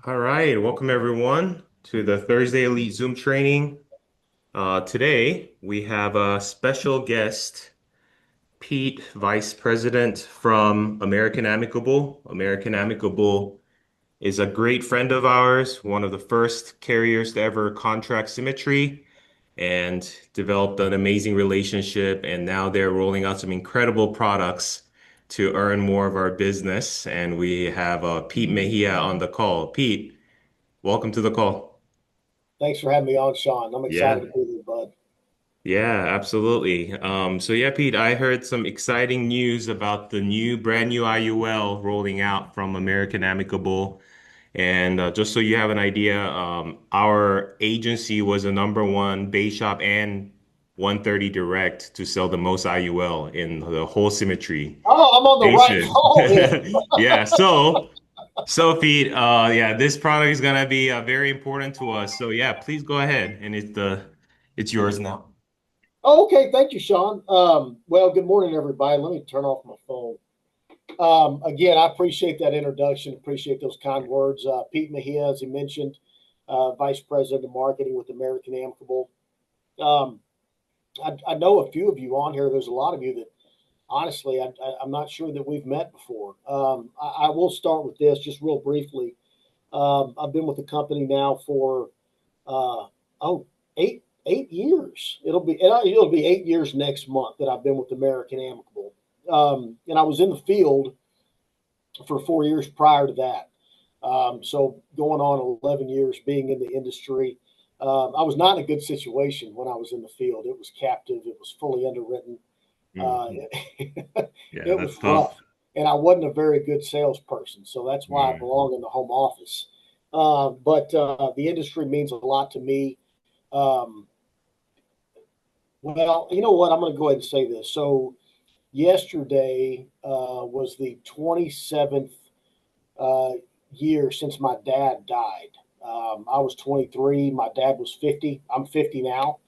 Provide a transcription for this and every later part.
All right, welcome everyone to the Thursday Elite Zoom training. Today we have a special guest, Pete, Vice President from American Amicable. American Amicable is a great friend of ours, one of the first carriers to ever contract symmetry, and developed an amazing relationship. And now they're rolling out some incredible products to earn more of our business. And we have Pete Mejia on the call. Pete, welcome to the call. Thanks for having me on, Sean. I'm excited Yeah, to be here, bud. yeah, absolutely. So yeah, Pete, I heard some exciting news about the brand new IUL rolling out from American Amicable. And just so you have an idea, our agency was the number one base shop and 130 direct to sell the most IUL in the whole symmetry Oh, I'm on the right nation. call then. Yeah, so Pete, yeah, this product is gonna be very important to us. So yeah, please go ahead, and it's yours now. Oh, okay, thank you, Sean. Well, good morning, everybody. Let me turn off my phone. Again, I appreciate that introduction. Appreciate those kind words. Pete Mejia, as he mentioned, Vice President of Marketing with American Amicable. Um, I know a few of you on here. There's a lot of you that honestly, I'm not sure that we've met before. I will start with this just real briefly. I've been with the company now for uh, oh eight years. It'll be 8 years next month that I've been with American Amicable, and I was in the field for 4 years prior to that. So going on 11 years being in the industry. I was not in a good situation when I was in the field. It was captive. It was fully underwritten. Uh, Mhm. Yeah, it that's was rough, tough. and I wasn't a very good salesperson. So that's why I Mm. belong in the home office. But the industry means a lot to me. Um, well, you know what? I'm going to go ahead and say this. So yesterday was the 27th uh, year since my dad died. I was 23. My dad was 50. I'm 50 now.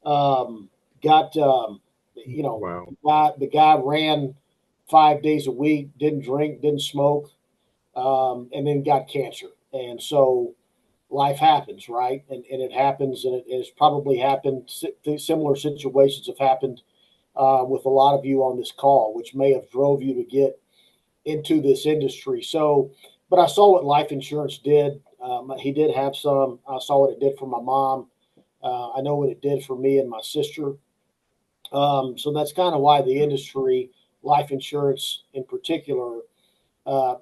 Um, got you know Wow. the guy ran 5 days a week, didn't drink, didn't smoke, and then got cancer. And so life happens, right? And it happens, and it has probably happened. Similar situations have happened with a lot of you on this call, which may have drove you to get into this industry. So, but I saw what life insurance did. He did have some. I saw what it did for my mom. I know what it did for me and my sister. So that's kind of why the industry, life insurance in particular,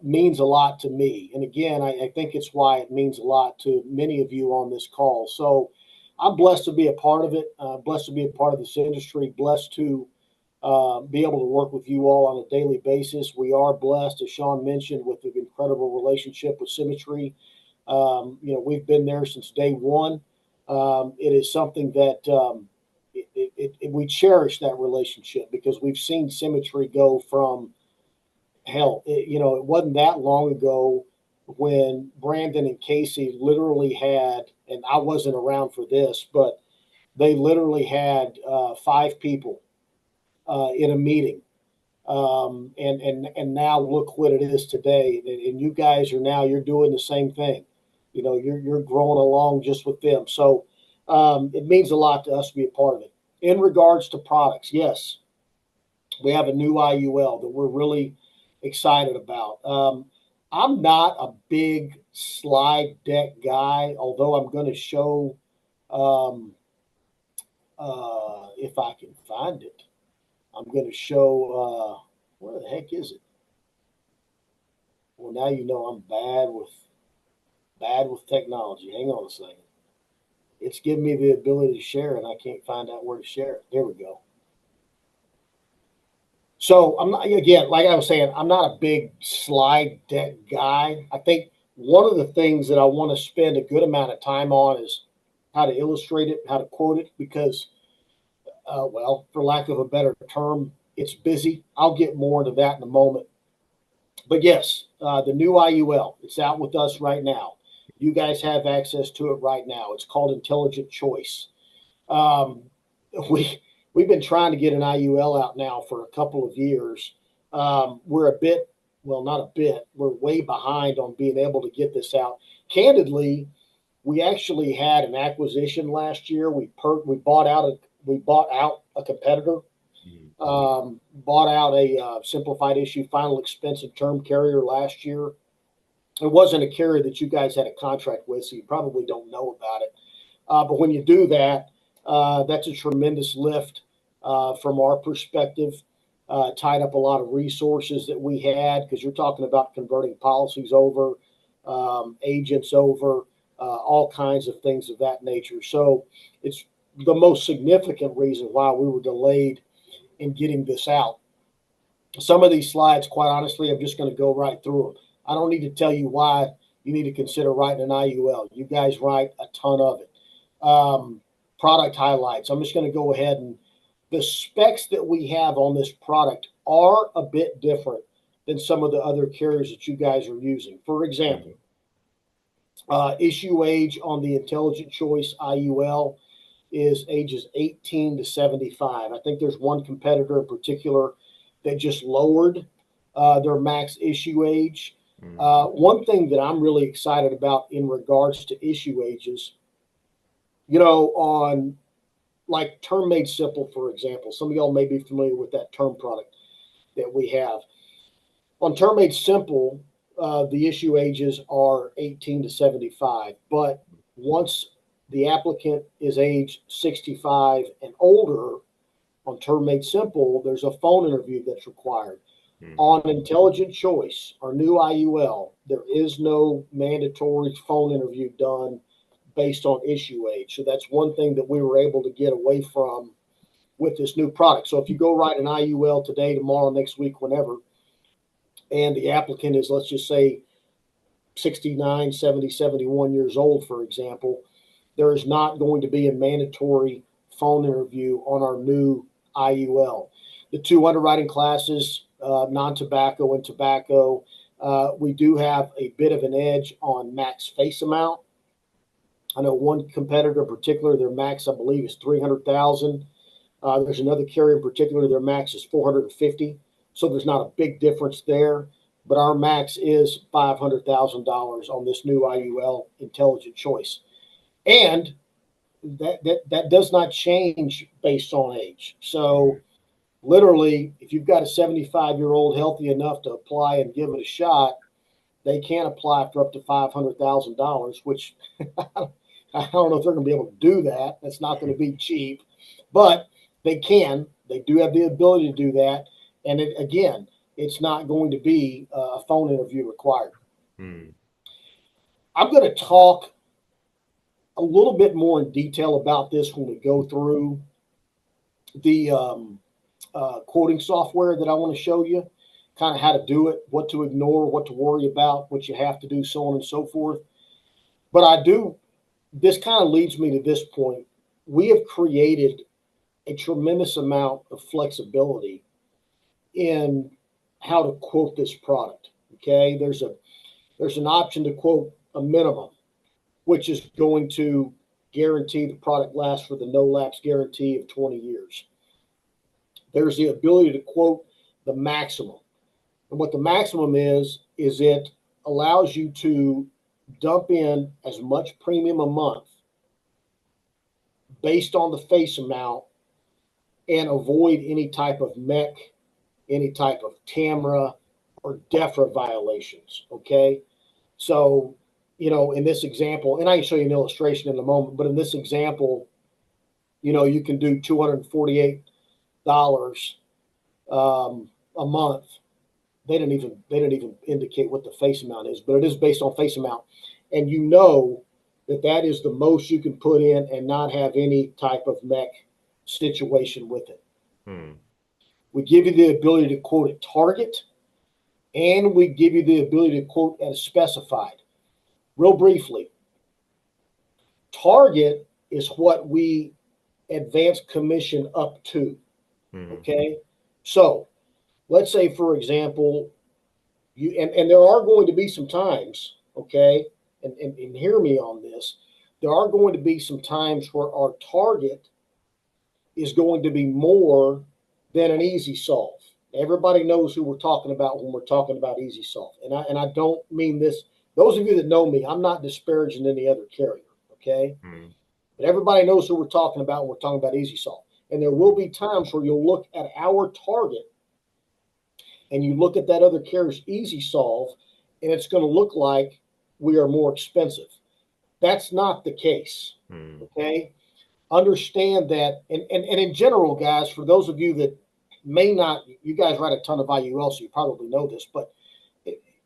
means a lot to me. And again, I think it's why it means a lot to many of you on this call. So I'm blessed to be a part of it, blessed to be a part of this industry, blessed to be able to work with you all on a daily basis. We are blessed, as Sean mentioned, with an incredible relationship with Symmetry. We've been there since day one. It is something that we cherish that relationship because we've seen Symmetry go from hell. It wasn't that long ago when Brandon and Casey literally had, and I wasn't around for this, but they literally had five people in a meeting. And now look what it is today. And you guys are now you're doing the same thing. You're growing along just with them. So it means a lot to us to be a part of it. In regards to products, yes, we have a new IUL that we're really excited about. I'm not a big slide deck guy, although I'm going to show um, if I can find it. I'm going to show where the heck is it? Well, now you know I'm bad with technology. Hang on a second. It's giving me the ability to share, and I can't find out where to share it. There we go. So I'm not again, like I was saying, I'm not a big slide deck guy. I think one of the things that I want to spend a good amount of time on is how to illustrate it, how to quote it, because, well, for lack of a better term, it's busy. I'll get more into that in a moment. But yes, the new IUL, it's out with us right now. You guys have access to it right now. It's called Intelligent Choice. Um, we we've been trying to get an IUL out now for a couple of years. We're a bit well, not a bit. We're way behind on being able to get this out. Candidly, we actually had an acquisition last year. We bought out a competitor. Mm. Bought out a simplified issue final expense and term carrier last year. It wasn't a carrier that you guys had a contract with, so you probably don't know about it. But when you do that, that's a tremendous lift from our perspective. Tied up a lot of resources that we had because you're talking about converting policies over, agents over, all kinds of things of that nature. So it's the most significant reason why we were delayed in getting this out. Some of these slides, quite honestly, I'm just going to go right through them. I don't need to tell you why you need to consider writing an IUL. You guys write a ton of it. Product highlights. I'm just going to go ahead and the specs that we have on this product are a bit different than some of the other carriers that you guys are using. For example, issue age on the Intelligent Choice IUL is ages 18 to 75. I think there's one competitor in particular that just lowered their max issue age. One thing that I'm really excited about in regards to issue ages, on like Term Made Simple, for example, some of y'all may be familiar with that term product that we have. On Term Made Simple, the issue ages are 18 to 75. But once the applicant is age 65 and older, on Term Made Simple, there's a phone interview that's required. On Intelligent Choice, our new IUL, there is no mandatory phone interview done based on issue age. So that's one thing that we were able to get away from with this new product. So if you go write an IUL today, tomorrow, next week, whenever, and the applicant is, let's just say, 69, 70, 71 years old, for example, there is not going to be a mandatory phone interview on our new IUL. The two underwriting classes, non-tobacco and tobacco, we do have a bit of an edge on max face amount. I know one competitor in particular, their max, I believe, is 300,000. There's another carrier in particular, their max is 450. So there's not a big difference there. But our max is $500,000 on this new IUL Intelligent Choice. And that does not change based on age. So literally, if you've got a 75-year-old healthy enough to apply and give it a shot, they can apply for up to $500,000, which I don't know if they're going to be able to do that. That's not going to be cheap, but they can. They do have the ability to do that. And again, it's not going to be a phone interview required. I'm going to talk a little bit more in detail about this when we go through the quoting software that I want to show you, kind of how to do it, what to ignore, what to worry about, what you have to do, so on and so forth. But this kind of leads me to this point. We have created a tremendous amount of flexibility in how to quote this product. Okay, there's an option to quote a minimum, which is going to guarantee the product lasts for the no lapse guarantee of 20 years. There's the ability to quote the maximum. And what the maximum is it allows you to dump in as much premium a month based on the face amount and avoid any type of MEC, any type of TAMRA or DEFRA violations. Okay. So, in this example, and I can show you an illustration in a moment, but in this example, you can do $248 a month. They didn't even indicate what the face amount is, but it is based on face amount. And that is the most you can put in and not have any type of MEC situation with it. We give you the ability to quote at target, and we give you the ability to quote at a specified. Real briefly, target is what we advance commission up to. Okay, so let's say, for example, and there are going to be some times, okay, and hear me on this, there are going to be some times where our target is going to be more than an easy solve. Everybody knows who we're talking about when we're talking about Easy Solve. And I don't mean this. Those of you that know me, I'm not disparaging any other carrier, okay? Mm, But everybody knows who we're talking about when we're talking about Easy Solve. And there will mm, be times where you'll look at our target and you look at that other carrier's Easy Solve, and it's going to look like we are more expensive. That's not the case, mm, okay? Understand that, and in general, guys, for those of you that may not, you guys write a ton of IUL, so you probably know this, but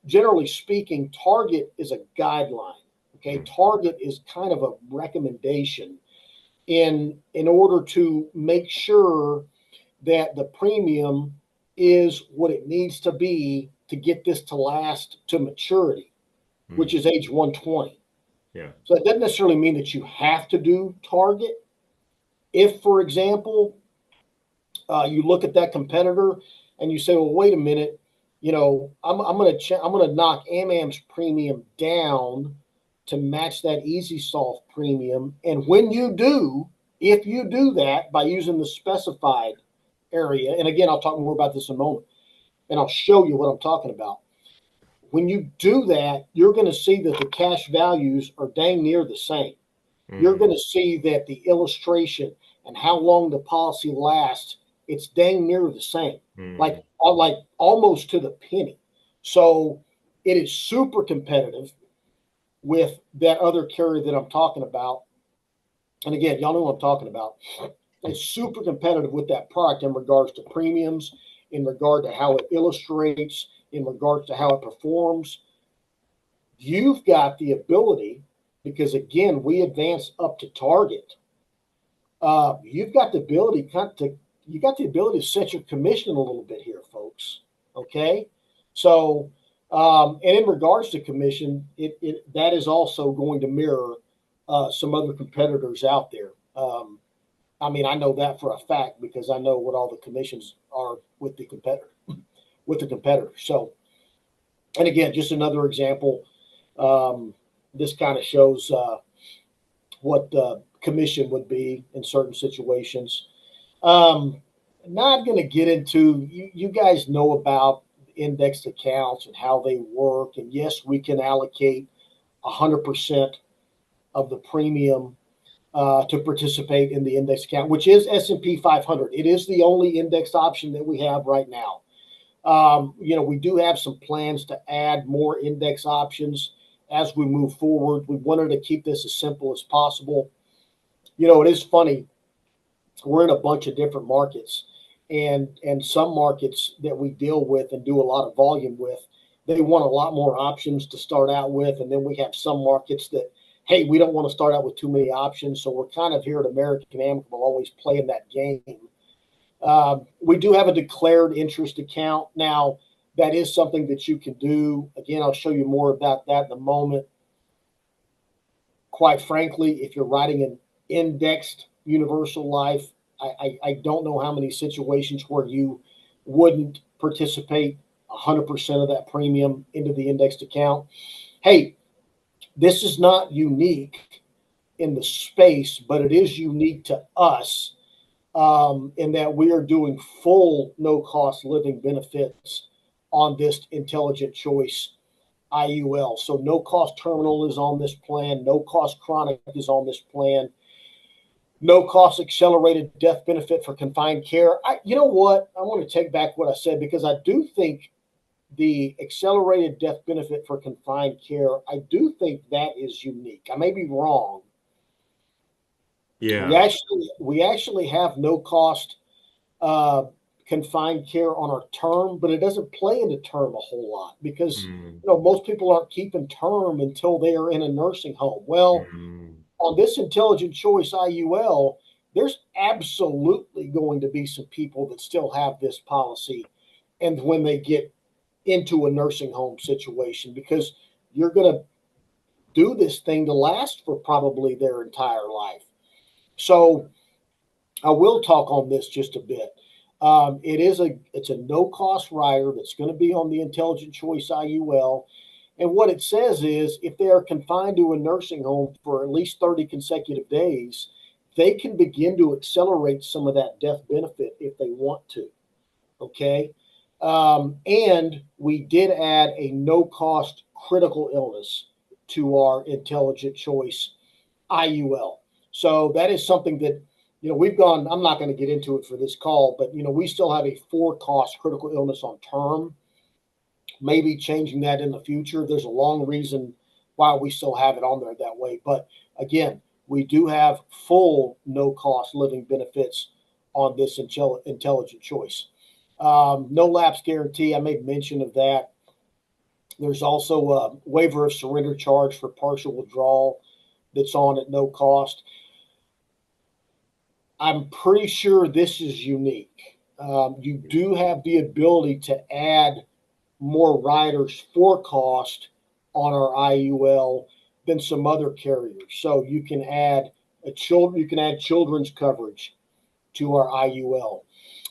generally speaking, target is a guideline. Okay, mm, target is kind of a recommendation in order to make sure that the premium is what it needs to be to get this to last to maturity, which mm. is age 120. Yeah. So it doesn't necessarily mean that you have to do target. If, for example, you look at that competitor and you say, well, wait a minute, I'm going to knock AmAm's premium down to match that Easy Solve premium. And when you do, if you do that by using the specified area, and again, I'll talk more about this in a moment, and I'll show you what I'm talking about. When you do that, you're going to see that the cash values are dang near the same. You're Mm, going to see that the illustration and how long the policy lasts, it's dang near the same, mm, like almost to the penny. So it is super competitive with that other carrier that I'm talking about. And again, y'all know what I'm talking about. It's super competitive with that product in regards to premiums, in regard to how it illustrates, in regards to how it performs. You've got the ability, because again, we advance up to target. You've got the ability to you got the ability to set your commission a little bit here, folks. Okay, so and in regards to commission, it that is also going to mirror some other competitors out there. I mean, I know that for a fact because I know what all the commissions are with the competitor with the competitor. So, and again, just another example. Um, this kind of shows what the commission would be in certain situations. Um, Not going to get into you guys know about indexed accounts and how they work. And yes, we can allocate 100% of the premium to participate in the index account, which is S&P 500. It is the only index option that we have right now. We do have some plans to add more index options as we move forward. We wanted to keep this as simple as possible. It is funny. We're in a bunch of different markets, and some markets that we deal with and do a lot of volume with, they want a lot more options to start out with, and then we have some markets that, hey, we don't want to start out with too many options, so we're kind of here at American Amicable always playing that game. We do have a declared interest account now. That is something that you can do. Again, I'll show you more about that in a moment. Quite frankly, if you're writing an indexed universal life, I don't know how many situations where you wouldn't participate 100% of that premium into the indexed account. Hey, this is not unique in the space, but it is unique to us in that we are doing full no cost living benefits on this intelligent choice IUL. So no cost terminal is on this plan, no cost chronic is on this plan, no cost accelerated death benefit for confined care. You know what? I want to take back what I said because I do think the accelerated death benefit for confined care, I do think that is unique. I may be wrong. We yeah. actually we actually have no cost uh, confined care on our term, but it doesn't play into term a whole lot because Mm, most people aren't keeping term until they are in a nursing home. Well, mm, on this intelligent choice IUL, there's absolutely going to be some people that still have this policy, and when they get into a nursing home situation, because you're going to do this thing to last for probably their entire life. So I will talk on this just a bit. It's a no cost rider that's going to be on the Intelligent Choice IUL, and what it says is if they are confined to a nursing home for at least 30 consecutive days, they can begin to accelerate some of that death benefit if they want to. Okay. And we did add a no-cost critical illness to our intelligent choice IUL. So that is something that, we've gone, I'm not going to get into it for this call, but, we still have a for-cost critical illness on term, maybe changing that in the future. There's a long reason why we still have it on there that way. But again, we do have full no-cost living benefits on this intelligent choice. No lapse guarantee. I made mention of that. There's also a waiver of surrender charge for partial withdrawal that's on at no cost. I'm pretty sure this is unique. You do have the ability to add more riders for cost on our IUL than some other carriers. So you can add children's coverage to our IUL.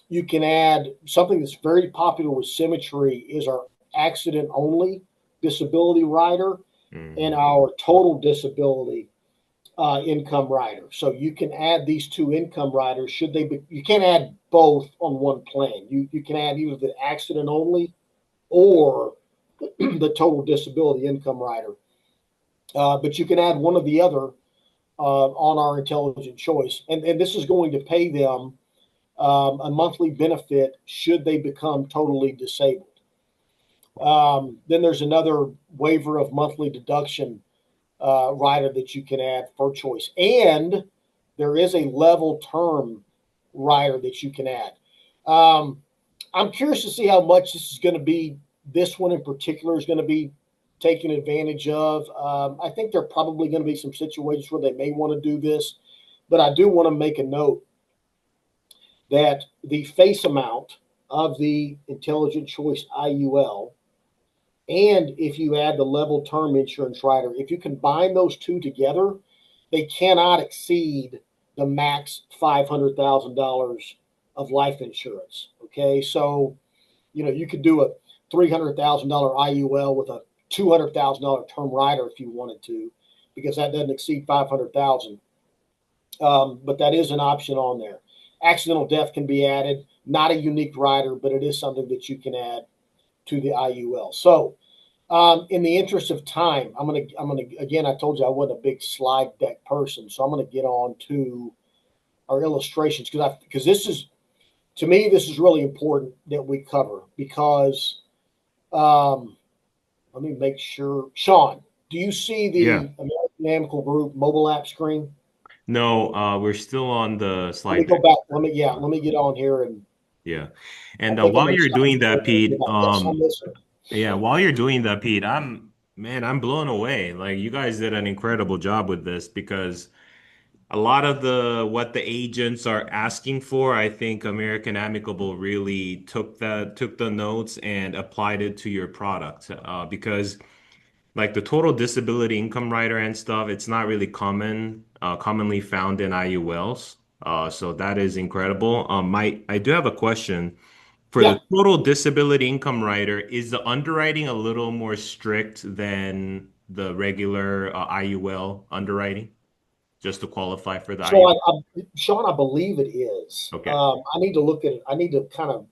You can add something that's very popular with Symmetry is our accident only disability rider and our total disability income rider. So you can add these two income riders. You can't add both on one plan. You can add either the accident only or the total disability income rider. But you can add one or the other on our intelligent choice. And this is going to pay them a monthly benefit should they become totally disabled. Then there's another waiver of monthly deduction rider that you can add for choice. And there is a level term rider that you can add. I'm curious to see how much this one in particular is going to be taken advantage of. I think there are probably going to be some situations where they may want to do this, but I do want to make a note that the face amount of the intelligent choice IUL, and if you add the level term insurance rider, if you combine those two together, they cannot exceed the max $500,000 of life insurance. Okay, so you could do a $300,000 IUL with a $200,000 term rider if you wanted to, because that doesn't exceed 500,000. But that is an option on there. Accidental death can be added, not a unique rider, but it is something that you can add to the IUL. So, in the interest of time, I'm gonna again. I told you I wasn't a big slide deck person, so I'm gonna get on to our illustrations because this is, to me, this is really important that we cover because let me make sure. Sean, do you see the Yeah. American Amicable Group mobile app screen? No, we're still on the Let me slide go deck. back. Let me get on here, and Yeah. I And think I'm while going to you're stop doing that, sharing. Pete, Yes, I'm listening. yeah, while you're doing that, Pete, I'm blown away. Like you guys did an incredible job with this because a lot of what the agents are asking for, I think American Amicable really took the notes and applied it to your product. Because like the total disability income rider and stuff, it's not really commonly found in IULs. So that is incredible. I do have a question. For the Yeah. total disability income rider, is the underwriting a little more strict than the regular IUL underwriting, just to qualify for the So, IUL? Sean, I believe it is. Okay. I need to look at it. I need to kind of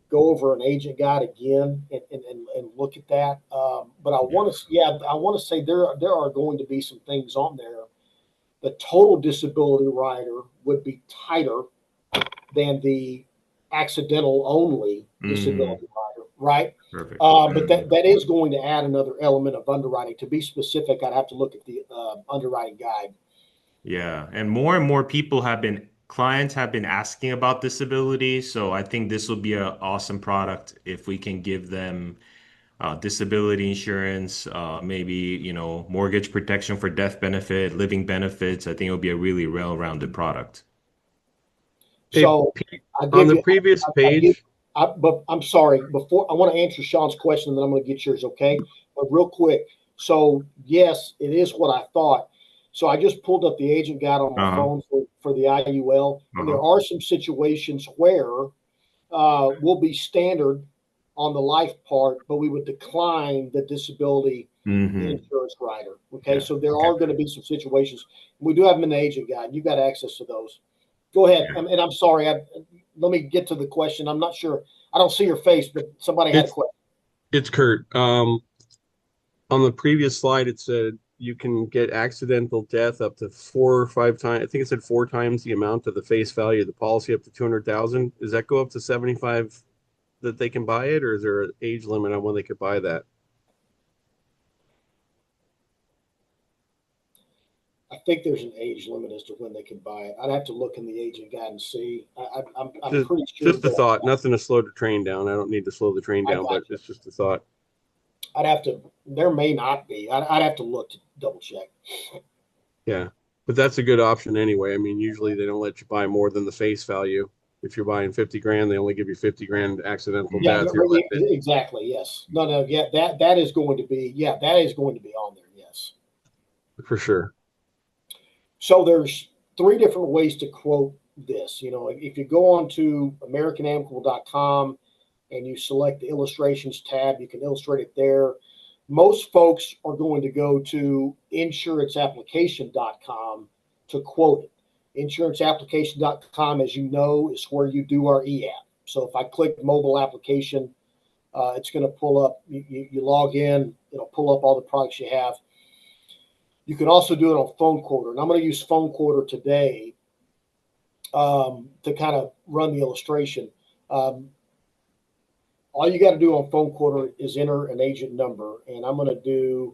go over an agent guide again and look at that. But Yeah. I want to say there are going to be some things on there. The total disability rider would be tighter than the accidental only Mm, disability rider, right? perfect. But that is going to add another element of underwriting. To be specific, I'd have to look at the underwriting guide. Yeah. And more people clients have been asking about disability. So I think this will be an awesome product if we can give them disability insurance, maybe, mortgage protection for death benefit, living benefits. I think it'll be a really well-rounded product. Hey, So Pete, I on give the you, previous I give, page, but I'm sorry. Before I want to answer Sean's question, and then I'm going to get yours. Okay, but real quick. So yes, it is what I thought. So I just pulled up the agent guide on my Uh-huh. phone for the IUL, and there Uh-huh. are some situations where we'll be standard on the life part, but we would decline the disability Hmm. insurance rider. Okay, Yeah. so there Okay. are going to be some situations. We do have them in the agent guide. You've got access to those. Go ahead. Yeah. And I'm sorry. Let me get to the question. I'm not sure. I don't see your face, but somebody had a It's question. it's Kurt. On the previous slide, it said you can get accidental death up to 4 or 5 times. I think it said 4 times the amount of the face value of the policy, up to 200,000. Does that go up to 75 that they can buy it, or is there an age limit on when they could buy that? I think there's an age limit as to when they can buy it. I'd have to look in the agent guide and see. I'm Just, pretty sure. just a thought. Nothing to slow the train down. I don't need to slow the train I down, got but you. it's just a thought. I'd have to. There may not be. I'd have to look to double check. Yeah, but that's a good option anyway. I mean, usually they don't let you buy more than the face value. If you're buying 50 grand, they only give you 50 grand accidental Yeah, death. You're like, exactly. Yes. No, no. Yeah, that is going to be. Yeah, that is going to be on there. Yes. for sure. So there's three different ways to quote this. If you go on to AmericanAmicable.com and you select the illustrations tab, you can illustrate it there. Most folks are going to go to insuranceapplication.com to quote it. Insuranceapplication.com, as you know, is where you do our e-app. So if I click mobile application, it's going to pull up, you log in, it'll pull up all the products you have. You can also do it on Phone Quoter, and I'm going to use Phone Quoter today to kind of run the illustration. All you got to do on Phone Quoter is enter an agent number, and I'm going to do.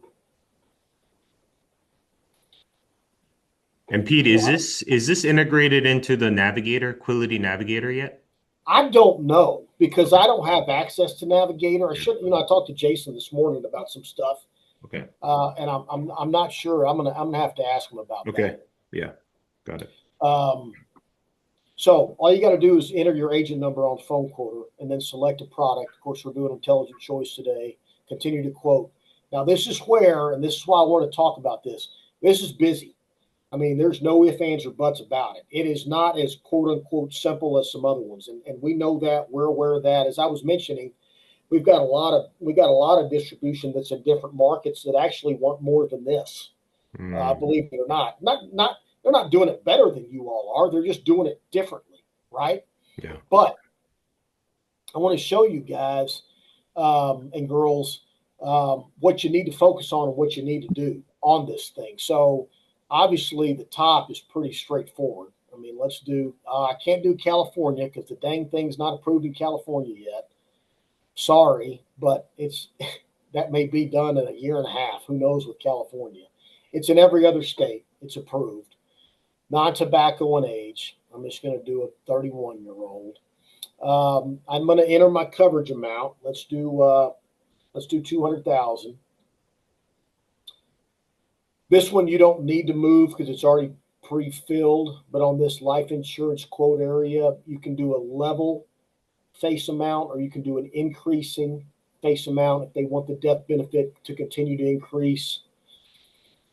And Pete, is this integrated into the Navigator, Quility Navigator yet? I don't know because I don't have access to Navigator. I should, I talked to Jason this morning about some stuff, Okay. and I'm not sure. I'm gonna have to ask him about Okay. that. Yeah. Got it. So all you got to do is enter your agent number on Phone Quoter and then select a product. Of course, we're doing intelligent choice today. Continue to quote. Now, this is where, and this is why I want to talk about this. This is busy. I mean, there's no ifs, ands, or buts about it. It is not as quote unquote simple as some other ones, and we know that. We're aware of that. As I was mentioning, we got a lot of distribution that's in different markets that actually want more than this. Believe it or not, they're not doing it better than you all are. They're just doing it differently, right? Yeah. But I want to show you guys and girls what you need to focus on and what you need to do on this thing. So obviously the top is pretty straightforward. I mean, let's do. I can't do California because the dang thing's not approved in California yet. Sorry, but it's that may be done in a year and a half. Who knows with California? It's in every other state. It's approved. Non-tobacco and age. I'm just going to do a 31-year-old. I'm going to enter my coverage amount. Let's do 200,000. This one you don't need to move because it's already pre-filled. But on this life insurance quote area, you can do a level face amount or you can do an increasing face amount if they want the death benefit to continue to increase.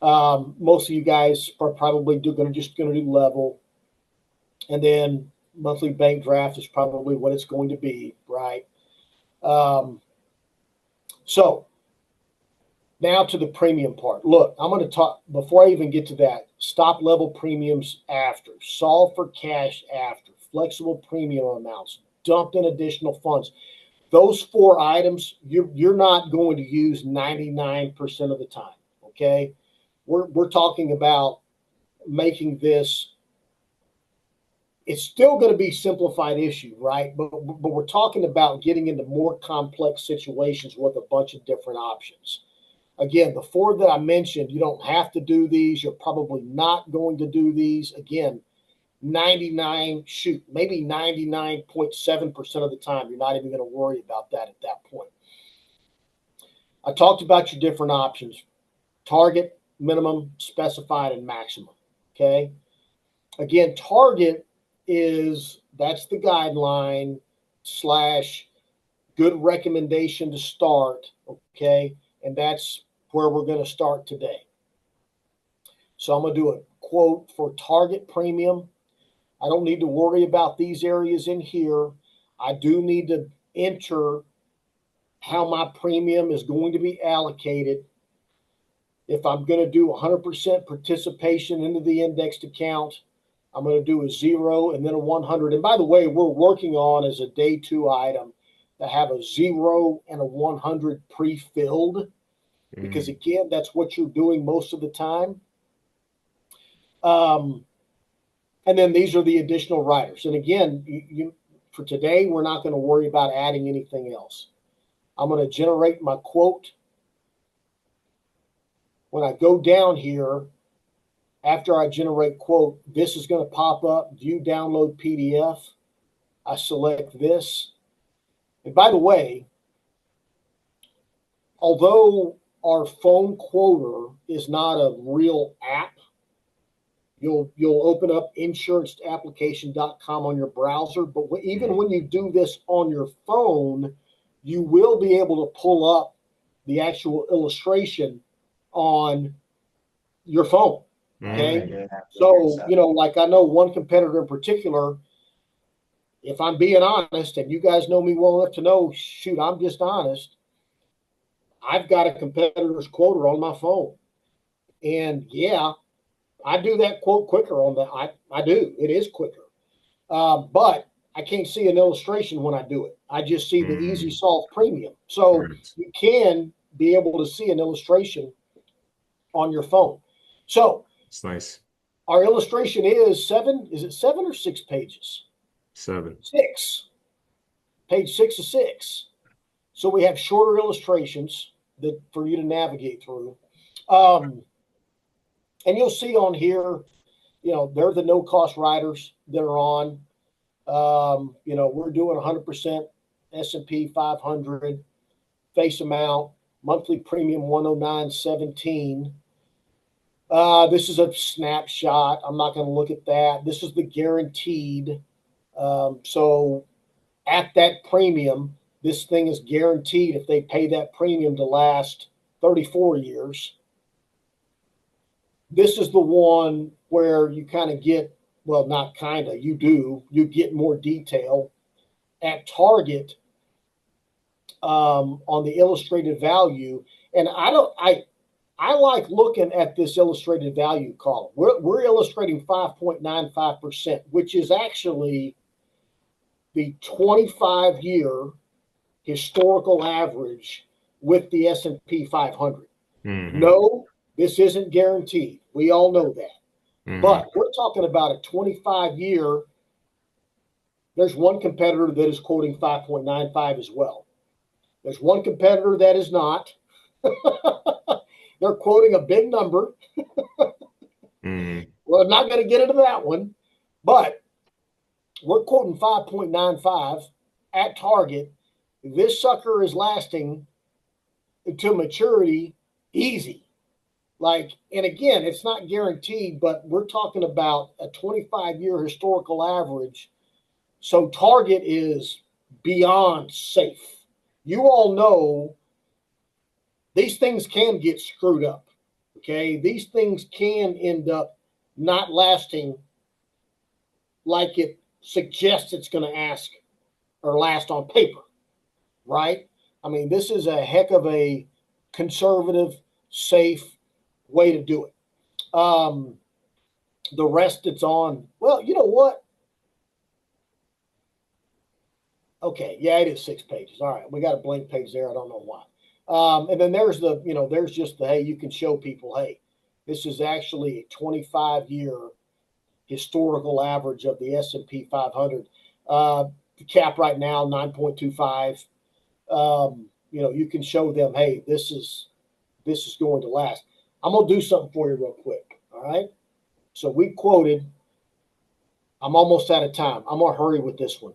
Most of you guys are probably going to do level, and then monthly bank draft is probably what it's going to be, right? So now to the premium part. Look, I'm going to talk before I even get to that. Stop level premiums after, solve for cash after, flexible premium amounts, dumped in additional funds. Those four items you're not going to use 99% of the time. Okay. We're talking about making this. It's still going to be simplified issue, right? But we're talking about getting into more complex situations with a bunch of different options. Again, the four that I mentioned, you don't have to do these. You're probably not going to do these. Again, maybe 99.7% of the time, you're not even going to worry about that at that point. I talked about your different options: target, minimum, specified, and maximum. Okay. Again, target that's the guideline / good recommendation to start. Okay. And that's where we're going to start today. So I'm going to do a quote for target premium. I don't need to worry about these areas in here. I do need to enter how my premium is going to be allocated. If I'm going to do 100% participation into the indexed account, I'm going to do a 0 and then a 100. And by the way, we're working on as a day 2 item to have a 0 and a 100 pre-filled, because again, that's what you're doing most of the time. And then these are the additional riders. And again, for today, we're not going to worry about adding anything else. I'm going to generate my quote. When I go down here, after I generate quote, this is going to pop up, view download PDF. I select this. And by the way, although our phone quoter is not a real app, you'll open up insuranceapplication.com on your browser. But even when you do this on your phone, you will be able to pull up the actual illustration on your phone. Okay. So, like I know one competitor in particular, if I'm being honest, and you guys know me well enough to know, shoot, I'm just honest. I've got a competitor's quoter on my phone. And yeah, I do that quote quicker on that. I do. It is quicker. But I can't see an illustration when I do it. I just see the Easy Solve Premium. So you can be able to see an illustration on your phone. So it's nice. Our illustration is 7. Is it 7 or 6 pages? 7. 6. Page 6 of 6. So we have shorter illustrations that for you to navigate through. And you'll see on here, they're the no-cost riders that are on. We're doing 100% S&P 500 face amount, monthly premium 109.17. This is a snapshot. I'm not going to look at that. This is the guaranteed. So at that premium, this thing is guaranteed if they pay that premium to last 34 years. This is the one where you kind of get, well, not kind of, you get more detail. At Target, on the illustrated value, and I like looking at this illustrated value column. We're illustrating 5.95%, which is actually the 25-year historical average with the S&P 500. No, this isn't guaranteed. We all know that. But we're talking about a 25-year. There's one competitor that is quoting 5.95 as well. There's one competitor that is not. They're quoting a big number. Well, I'm not going to get into that one, but we're quoting 5.95 at Target. This sucker is lasting to maturity easy. And again, it's not guaranteed, but we're talking about a 25-year historical average. So Target is beyond safe. You all know these things can get screwed up, okay? These things can end up not lasting like it suggests it's going to ask or last on paper, right? I mean, this is a heck of a conservative, safe way to do it. The rest it's on, well, you know what? Okay, yeah, it is 6 pages. All right, we got a blank page there. I don't know why. And then there's there's just the, hey, you can show people, hey, this is actually a 25-year historical average of the S&P 500. The cap right now, 9.25. You can show them, hey, this is going to last. I'm going to do something for you real quick, all right? So we quoted, I'm almost out of time. I'm going to hurry with this one.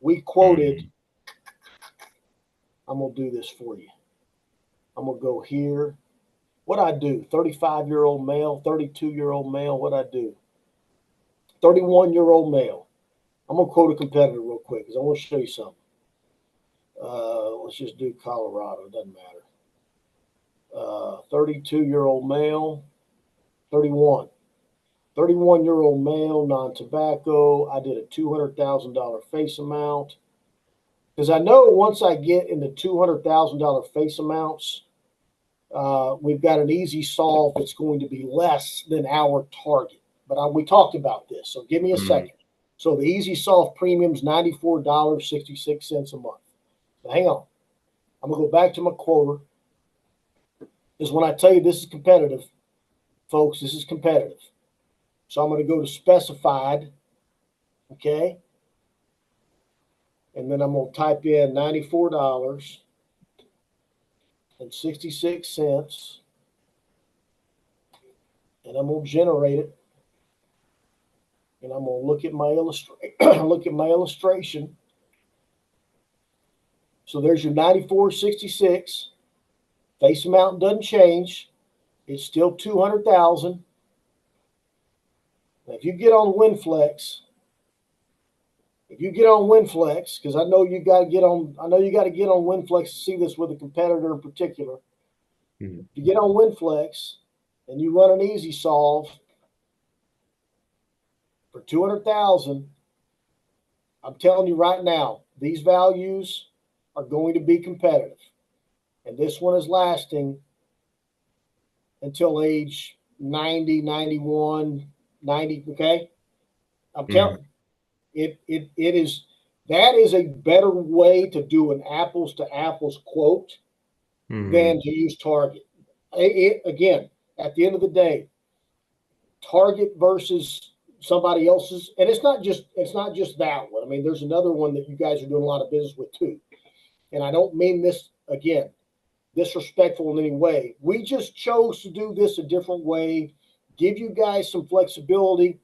We quoted, I'm going to do this for you. I'm going to go here. What I do? 35-year-old male, 32-year-old male. What I do? 31-year-old male. I'm going to quote a competitor real quick because I want to show you something. Let's just do Colorado. It doesn't matter. 32-year-old male, 31. 31-year-old male, non-tobacco. I did a $200,000 face amount. Because I know once I get into $200,000 face amounts, we've got an easy solve that's going to be less than our target. But we talked about this, so give me a second. So the easy solve premium is $94.66 a month. Now, hang on. I'm going to go back to my quoter. This is when I tell you this is competitive, folks. This is competitive. So I'm going to go to specified, okay? And then I'm going to type in $94.66, and I'm going to generate it. And I'm going to look at my illustration. So there's your 94.66. Face amount doesn't change. It's still 200,000. Now, if you get on WinFlex, because I know you got to get on WinFlex to see this with a competitor in particular. Mm-hmm. If you get on WinFlex and you run an easy solve for 200,000, I'm telling you right now, these values are going to be competitive. And this one is lasting until age 90, 91, 90. Okay. I'm telling you, it is, that is a better way to do an apples to apples quote than to use Target. Again, at the end of the day, Target versus somebody else's, and it's not just that one. I mean, there's another one that you guys are doing a lot of business with too. And I don't mean this again disrespectful in any way. We just chose to do this a different way, give you guys some flexibility,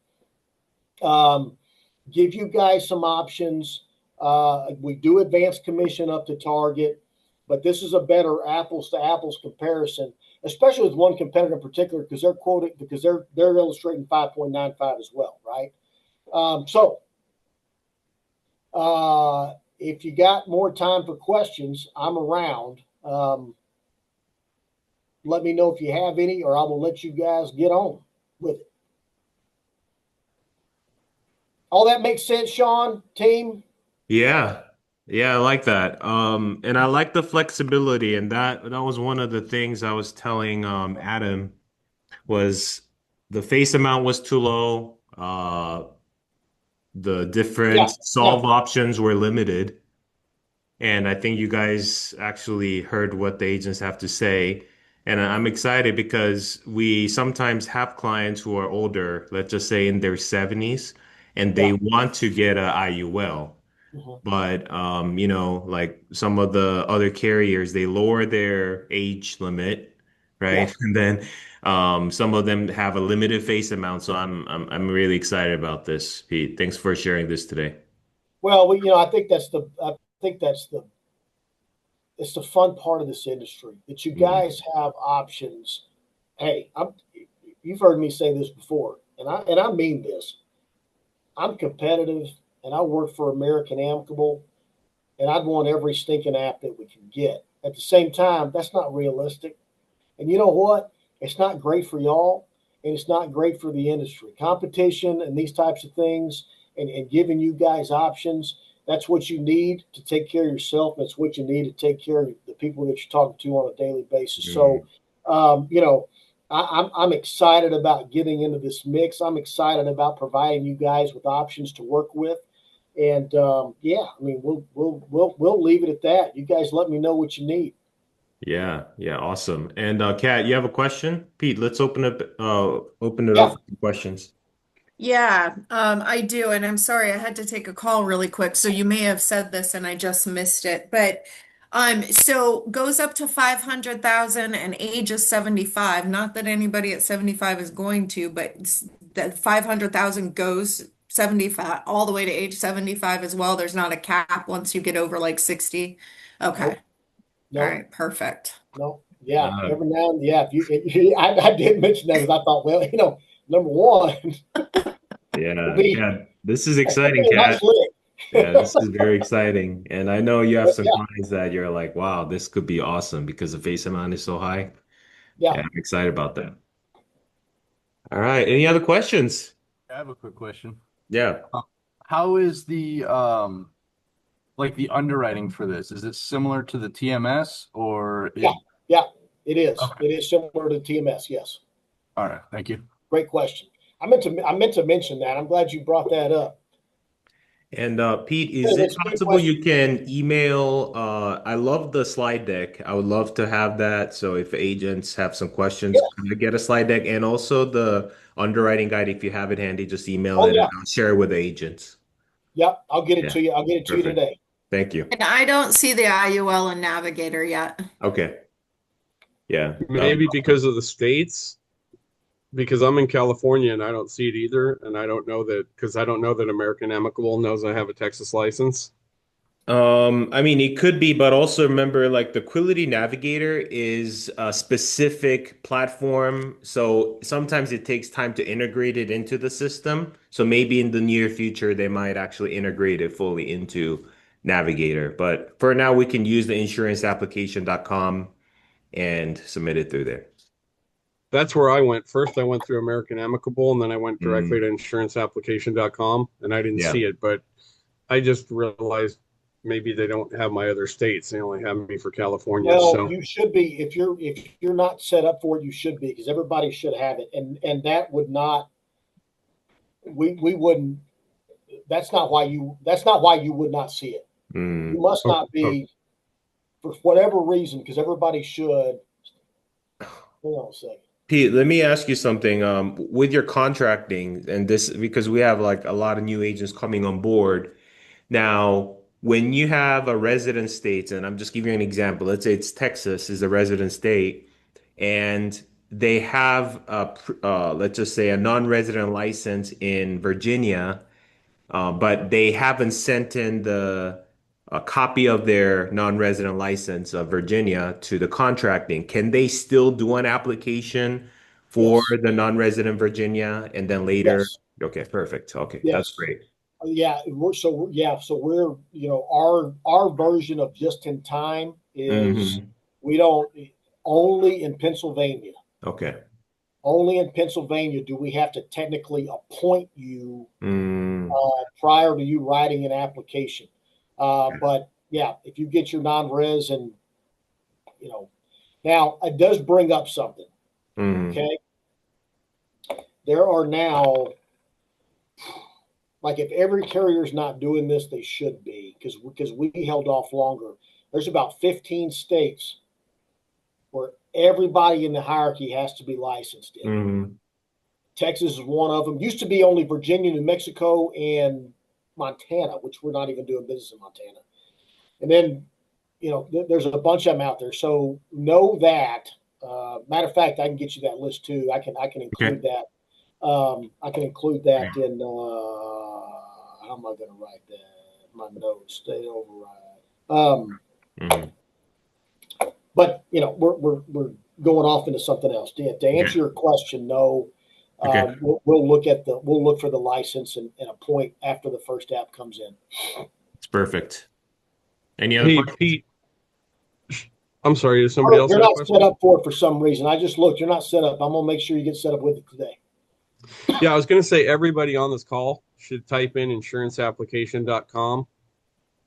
give you guys some options. We do advance commission up to target, but this is a better apples to apples comparison, especially with one competitor in particular, because they're illustrating 5.95 as well, right? If you got more time for questions, I'm around. Let me know if you have any, or I will let you guys get on with it. All that makes sense, Sean, team? Yeah. Yeah, I like that. And I like the flexibility, and that was one of the things I was telling Adam was the face amount was too low. The Yeah, different yeah. solve options were limited. And I think you guys actually heard what the agents have to say. And I'm excited because we sometimes have clients who are older, let's just say in their 70s, and they Yeah. want to get a IUL. Mhm. But like some of the other carriers, they lower their age limit, Yeah. right? And then some of them have a limited face amount. So I'm really excited about this, Pete. Thanks for sharing this today. Well, I think it's the fun part of this industry that you Mm, guys have options. Hey, you've heard me say this before, and I mean this. I'm competitive, and I work for American Amicable, and I'd want every stinking app that we can get. At the same time, that's not realistic. And you know what? It's not great for y'all, and it's not great for the industry. Competition and these types of things, and giving you guys options, that's what you need to take care of yourself. That's what you need to take care of the people that you're talking to on a daily basis. So, mm. um, you know, I'm excited about getting into this mix. I'm excited about providing you guys with options to work with. And yeah, I mean, we'll leave it at that. You guys let me know what you need. Yeah, yeah, awesome. And Kat, you have a question? Pete, let's open it up Yeah. for questions. Yeah, I do. And I'm sorry, I had to take a call really quick. So you may have said this and I just missed it. But so goes up to 500,000 and age is 75. Not that anybody at 75 is going to, but that 500,000 goes 75 all the way to age 75 as well. There's not a cap once you get over like 60. Okay. Nope. All No. right, perfect. No, yeah, Uh, every now and yeah. I did mention that because I thought, well, number one will yeah, be yeah, this is that'll exciting, be a nice Kat. lick. Yeah, this is very exciting. And I know you have But some yeah, clients that you're like, wow, this could be awesome because the face amount is so high. yeah, Yeah, I'm excited about that. All right, any other questions? I have a quick question. Yeah. Uh, How is the like the underwriting for this? Is it similar to the TMS or yeah, it? yeah. It is. Okay. It is similar to TMS. Yes, All right. Thank you. great question. I meant to mention that. I'm glad you brought that up. And Pete, is Yeah, it that's a good possible question. you can email? I love the slide deck. I would love to have that. So if agents have some questions, Yeah. could I get a slide deck and also the underwriting guide if you have it handy, just email Oh it yeah. and I'll share it with the agents. Yep. I'll get it Yeah, to you. I'll get it to you perfect. today. Thank you. And I don't see the IUL and Navigator yet. Okay. Yeah. Maybe because of the states, because I'm in California and I don't see it either, and I don't know that because I don't know that American Amicable knows I have a Texas license. I mean, it could be, but also remember, like the Quility Navigator is a specific platform. So sometimes it takes time to integrate it into the system. So maybe in the near future, they might actually integrate it fully into Navigator. But for now, we can use the insuranceapplication.com and submit it through there. That's where I went. First, I went through American Amicable, and then I went directly Mm, to insuranceapplication.com, and I didn't yeah. see it, but I just realized maybe they don't have my other states. They only have me for California. Well, So you should be if you're not set up for it, you should be because everybody should have it, and that would not we wouldn't. That's not why you would not see it. You Mm. must okay, not okay. be for whatever reason because everybody should. Hold on a second. Pete, let me ask you something. With your contracting and this, because we have like a lot of new agents coming on board. Now, when you have a resident state, and I'm just giving you an example, let's say it's Texas is a resident state, and they have let's just say a non-resident license in Virginia, but they haven't sent in the a copy of their non-resident license of Virginia to the contracting. Can they still do an application for Yes. the non-resident Virginia and then later? Yes. Okay, perfect. Okay, that's Yes. great. Yeah. So we're our version of just in time is Hmm. we don't only in Pennsylvania. Okay. Only in Pennsylvania do we have to technically appoint you Mm, prior to you writing an application. But yeah, if you get your non-res and you know, now it does bring up something. mm, Okay, there are now like if every carrier is not doing this, they should be because we held off longer. There's about 15 states where everybody in the hierarchy has to be licensed in. mm. Texas is one of them. Used to be only Virginia, New Mexico, and Montana, which we're not even doing business in Montana. And then, there's a bunch of them out there. So know that. Matter of fact, I can get you that list too. I can Okay. include that. I can include that in. How am I going to write that? My notes. Stay override. Mm, But we're going off into something else. To okay. answer your question, no. Okay. We'll look for the license and a point after the first app comes in. It's perfect. Any other Hey, questions? Pete, I'm sorry, does somebody else You're have a not set question? up for it for some reason. I just looked. You're not set up. I'm gonna make sure you get set up with it today. Yeah, I was going to say everybody on this call should type in insuranceapplication.com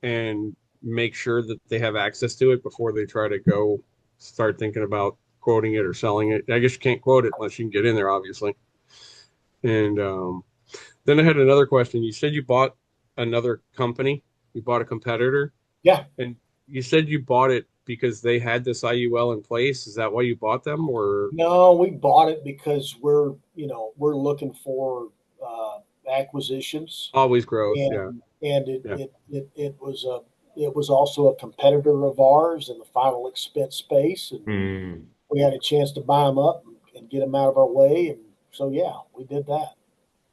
and make sure that they have access to it before they try to go start thinking about quoting it or selling it. I guess you can't quote it unless you can get in there, obviously. And then I had another question. You said you bought another company, you bought a competitor, Yeah. and you said you bought it because they had this IUL in place. Is that why you bought them, or No, we bought it because we're looking for acquisitions, always growth? Yeah, and yeah. it was also a competitor of ours in the final expense space, and Mm. we had a chance to buy them up and get them out of our way, and so yeah, we did that.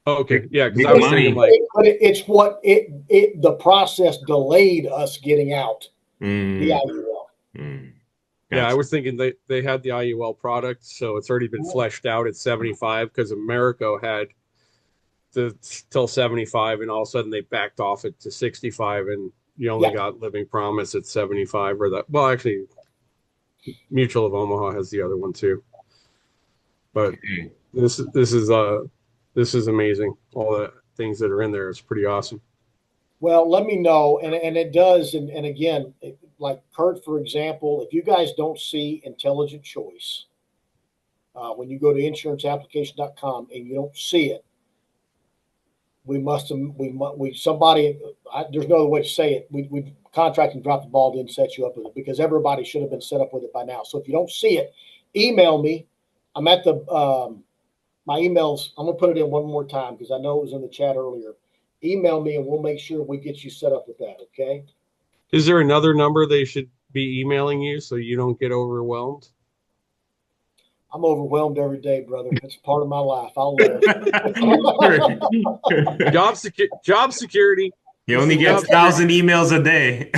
Okay, Big, yeah, because I big was thinking money. like, It's what the process delayed us getting out the Mm, IUL. mm. yeah, I Gotcha. was thinking they had the IUL product, so it's already been fleshed out at 75 because Americo had the till 75, and all of a sudden they backed off it to 65, and you only Yeah, got Living Promise at 75, or that. Well, actually, Mutual of Omaha has the other one too. But Okay. this is amazing. All the things that are in there is pretty awesome. well, let me know, and it does, and again, like Kurt, for example, if you guys don't see intelligent choice when you go to insuranceapplication.com and you don't see it, we must have we somebody. There's no other way to say it. We contract and dropped the ball, didn't set you up with it because everybody should have been set up with it by now. So if you don't see it, email me. I'm at the my emails. I'm gonna put it in one more time because I know it was in the chat earlier. Email me and we'll make sure we get you set up with that. Okay. Is there another number they should be emailing you so you don't get overwhelmed? I'm overwhelmed every day, brother. It's part of my life. I'll live. Job security. He only gets 1,000 emails a day.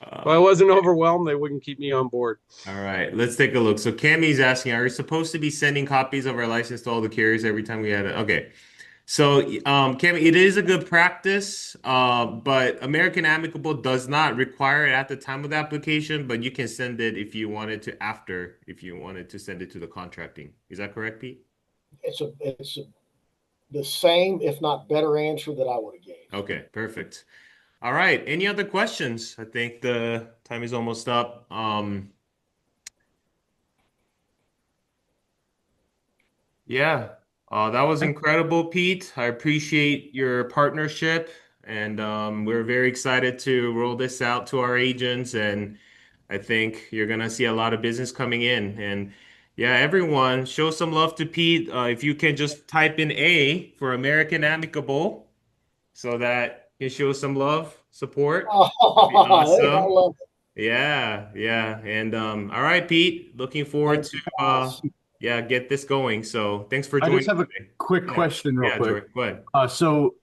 If I wasn't overwhelmed, they wouldn't keep me on board. All right, let's take a look. So Cammy's asking, are you supposed to be sending copies of our license to all the carriers every time we have it? Okay. So, Cammy, it is a good practice, but American Amicable does not require it at the time of the application, but you can send it if you wanted to after, if you wanted to send it to the contracting. Is that correct, Pete? It's the same, if not better, answer that I would have gave. Okay, perfect. All right. Any other questions? I think the time is almost up. Yeah, that was incredible, Pete. I appreciate your partnership, and we're very excited to roll this out to our agents. And I think you're gonna see a lot of business coming in. And yeah, everyone, show some love to Pete. If you can just type in A for American Amicable, so that you can show some love, support. That'd be Oh, I awesome. love it. Yeah, yeah. And all right, Pete, looking forward Thank to you, guys. yeah, get this going. So thanks for I joining just have a today. quick Yeah, question real yeah, quick. George, go ahead. So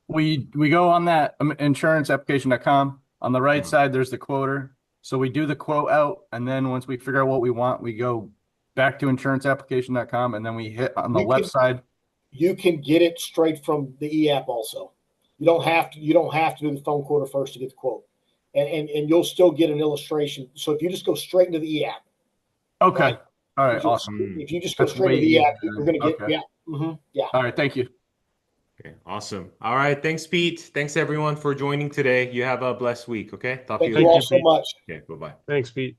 we go on that insuranceapplication.com. On the right Mhm. side, there's the quoter. So we do the quote out, and then once we figure out what we want, we go back to insuranceapplication.com, and then we hit on the You left can side. you can get it straight from the e-app also. You don't have to do the phone quarter first to get the quote. And you'll still get an illustration. So if you just go straight into the e-app, Okay. right? All You right. just, Awesome. if you just go That's straight way to the easier. e-app, you're gonna get Okay. yeah. All right. Thank you. Okay, awesome. All right, thanks, Pete. Thanks everyone for joining today. You have a blessed week, okay? Talk to Thank you you later. all Thank you, so Pete. much. Okay, bye-bye. Thanks, Pete.